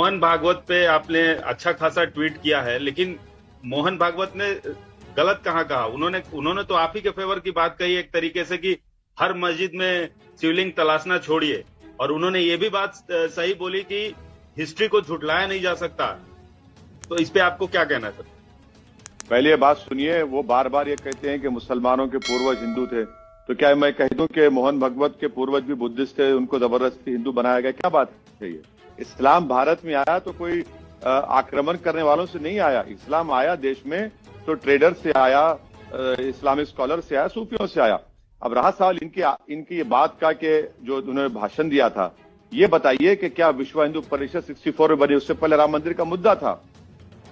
मोहन भागवत पे आपने अच्छा खासा ट्वीट किया है, लेकिन मोहन भागवत ने गलत कहाँ कहा? उन्होंने तो आप ही के फेवर की बात कही एक तरीके से कि हर मस्जिद में शिवलिंग तलाशना छोड़िए, और उन्होंने ये भी बात सही बोली कि हिस्ट्री को झुटलाया नहीं जा सकता। तो इस पे आपको क्या कहना है सर? पहले ये बात सुनिए, वो बार बार ये कहते हैं कि मुसलमानों के पूर्वज हिंदू थे, तो क्या मैं कह दूं कि मोहन भागवत के पूर्वज भी बुद्धिस्ट थे, उनको जबरदस्ती हिंदू बनाया गया? क्या बात है ये? इस्लाम भारत में आया तो कोई आक्रमण करने वालों से नहीं आया। इस्लाम आया देश में तो ट्रेडर से आया, इस्लामिक स्कॉलर से आया, सूफियों से आया। अब रहा सवाल इनकी ये बात का कि जो उन्होंने भाषण दिया था, ये बताइए कि क्या विश्व हिंदू परिषद 64 में बनी, उससे पहले राम मंदिर का मुद्दा था?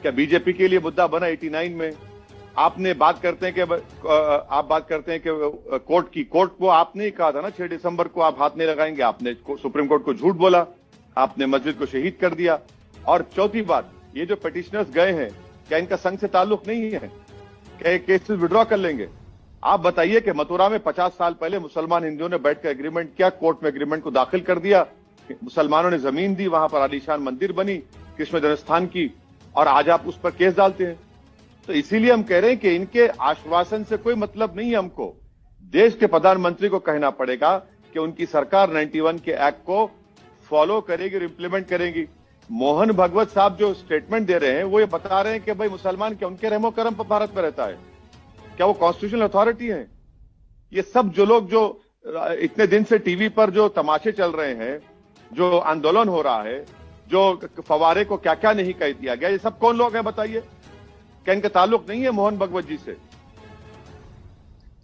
क्या बीजेपी के लिए मुद्दा बना 89 में? आपने बात करते हैं कि आप बात करते हैं कि कोर्ट को आपने ही कहा था ना 6 दिसंबर को आप हाथ नहीं लगाएंगे। आपने सुप्रीम कोर्ट को झूठ बोला, आपने मस्जिद को शहीद कर दिया। और चौथी बात, ये जो पिटिशनर्स गए हैं, क्या इनका संघ से ताल्लुक नहीं है? क्या केसेस विड्रॉ कर लेंगे? आप बताइए कि मथुरा में 50 साल पहले मुसलमान हिंदुओं ने बैठकर एग्रीमेंट किया, कोर्ट में एग्रीमेंट को दाखिल कर दिया, मुसलमानों ने जमीन दी, वहां पर आलीशान मंदिर बनी कृष्ण जन्मस्थान की, और आज आप उस पर केस डालते हैं। तो इसीलिए हम कह रहे हैं कि इनके आश्वासन से कोई मतलब नहीं है। हमको देश के प्रधानमंत्री को कहना पड़ेगा कि उनकी सरकार 91 के एक्ट को फॉलो करेगी और इंप्लीमेंट करेगी। मोहन भागवत साहब जो स्टेटमेंट दे रहे हैं, वो ये बता रहे हैं कि भाई मुसलमान क्या उनके रहमो करम पर भारत में रहता है? क्या वो कॉन्स्टिट्यूशनल अथॉरिटी है? ये सब जो लोग जो इतने दिन से टीवी पर जो तमाशे चल रहे हैं, जो आंदोलन हो रहा है, जो फवारे को क्या क्या नहीं कह दिया गया, ये सब कौन लोग हैं बताइए? क्या इनका ताल्लुक नहीं है मोहन भागवत जी से?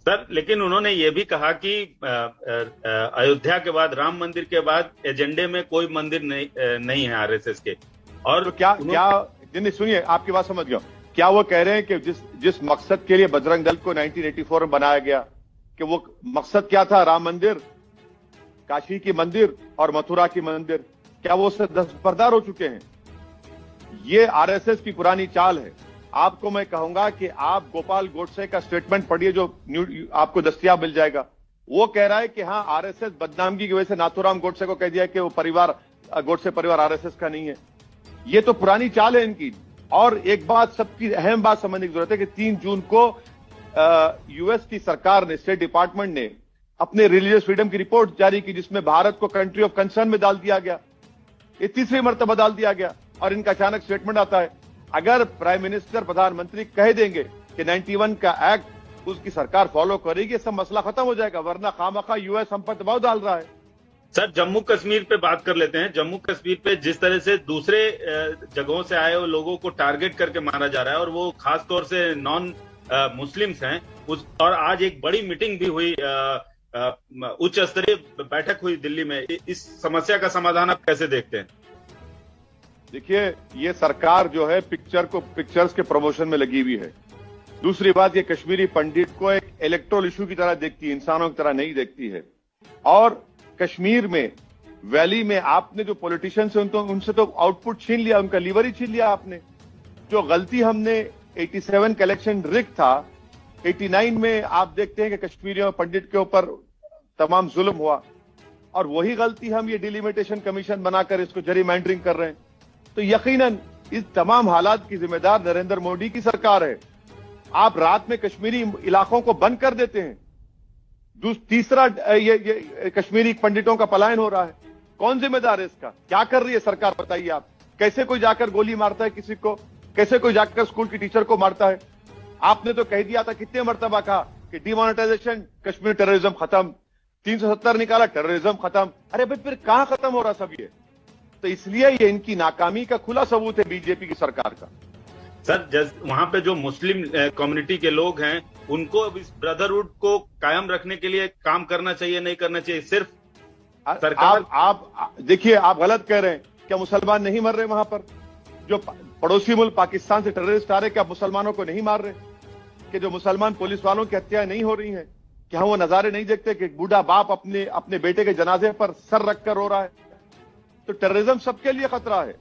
सर, लेकिन उन्होंने ये भी कहा कि अयोध्या के बाद, राम मंदिर के बाद एजेंडे में कोई मंदिर नहीं है आरएसएस के। और तो क्या नहीं, सुनिए, आपकी बात समझ गया। क्या वो कह रहे हैं कि जिस मकसद के लिए बजरंग दल को 1984 में बनाया गया, कि वो मकसद क्या था? राम मंदिर, काशी की मंदिर और मथुरा की मंदिर, क्या वो उससे दस्तबरदार हो चुके हैं? ये आरएसएस की पुरानी चाल है। आपको मैं कहूंगा कि आप गोपाल गोडसे का स्टेटमेंट पढ़िए, जो आपको दस्तयाब मिल जाएगा। वो कह रहा है कि हाँ, आरएसएस बदनामगी की वजह से नाथूराम गोडसे को कह दिया कि वो गोडसे परिवार आरएसएस का नहीं है। ये तो पुरानी चाल है इनकी। और एक बात, सबकी अहम बात समझने की जरूरत है कि 3 जून को यूएस की सरकार ने, स्टेट डिपार्टमेंट ने अपने रिलीजियस फ्रीडम की रिपोर्ट जारी की, जिसमें भारत को कंट्री ऑफ कंसर्न में डाल दिया गया। ये तीसरी मर्तबा डाल दिया गया, और इनका अचानक स्टेटमेंट आता है। अगर प्राइम मिनिस्टर, प्रधानमंत्री कह देंगे कि 91 का एक्ट उसकी सरकार फॉलो करेगी, सब मसला खत्म हो जाएगा। वरना खामखा यूएस हम पर दबाव डाल रहा है। सर, जम्मू कश्मीर पे बात कर लेते हैं। जम्मू कश्मीर पे जिस तरह से दूसरे जगहों से आए हुए लोगों को टारगेट करके मारा जा रहा है, और वो खास तौर से नॉन मुस्लिम्स हैं, और आज एक बड़ी मीटिंग भी हुई, उच्च स्तरीय बैठक हुई दिल्ली में। इस समस्या का समाधान आप कैसे देखते हैं? देखिए, ये सरकार जो है पिक्चर्स के प्रमोशन में लगी हुई है। दूसरी बात, ये कश्मीरी पंडित को एक इलेक्टोरल इशू की तरह देखती है, इंसानों की तरह नहीं देखती है। और कश्मीर में, वैली में आपने जो पॉलिटिशियंस हैं उनसे तो आउटपुट छीन लिया, उनका लीवर ही छीन लिया आपने। जो गलती हमने 87 का इलेक्शन रिग था, 89 में आप देखते हैं कि कश्मीरियों पंडित के ऊपर तमाम जुल्म हुआ, और वही गलती हम ये डिलिमिटेशन कमीशन बनाकर इसको जरीमैंडरिंग कर रहे हैं। तो यकीनन इस तमाम हालात की जिम्मेदार नरेंद्र मोदी की सरकार है। आप रात में कश्मीरी इलाकों को बंद कर देते हैं। तीसरा, ये कश्मीरी पंडितों का पलायन हो रहा है। कौन जिम्मेदार है इसका? क्या कर रही है सरकार बताइए आप? कैसे कोई जाकर गोली मारता है किसी को? कैसे कोई जाकर स्कूल की टीचर को मारता है? आपने तो कह दिया था, कितने मरतबा कहा कि डिमोनेटाइजेशन, कश्मीर टेररिज्म खत्म, 370 निकाला, टेररिज्म खत्म। अरे भाई, फिर कहां खत्म हो रहा सब ये? तो इसलिए ये इनकी नाकामी का खुला सबूत है बीजेपी की सरकार का। सर, वहां पे जो मुस्लिम कम्युनिटी के लोग हैं, उनको अब इस ब्रदरहुड को कायम रखने के लिए काम करना चाहिए, नहीं करना चाहिए? सिर्फ सरकार, आप देखिए, आप गलत कह रहे हैं। क्या मुसलमान नहीं मर रहे वहां पर? जो पड़ोसी मुल्क पाकिस्तान से टेररिस्ट आ रहे, क्या मुसलमानों को नहीं मार रहे? कि जो मुसलमान पुलिस वालों की हत्याएं नहीं हो रही हैं? क्या वो नजारे नहीं देखते कि बूढ़ा बाप अपने बेटे के जनाजे पर सर रखकर रो रहा है? तो टेररिज्म सबके लिए खतरा है।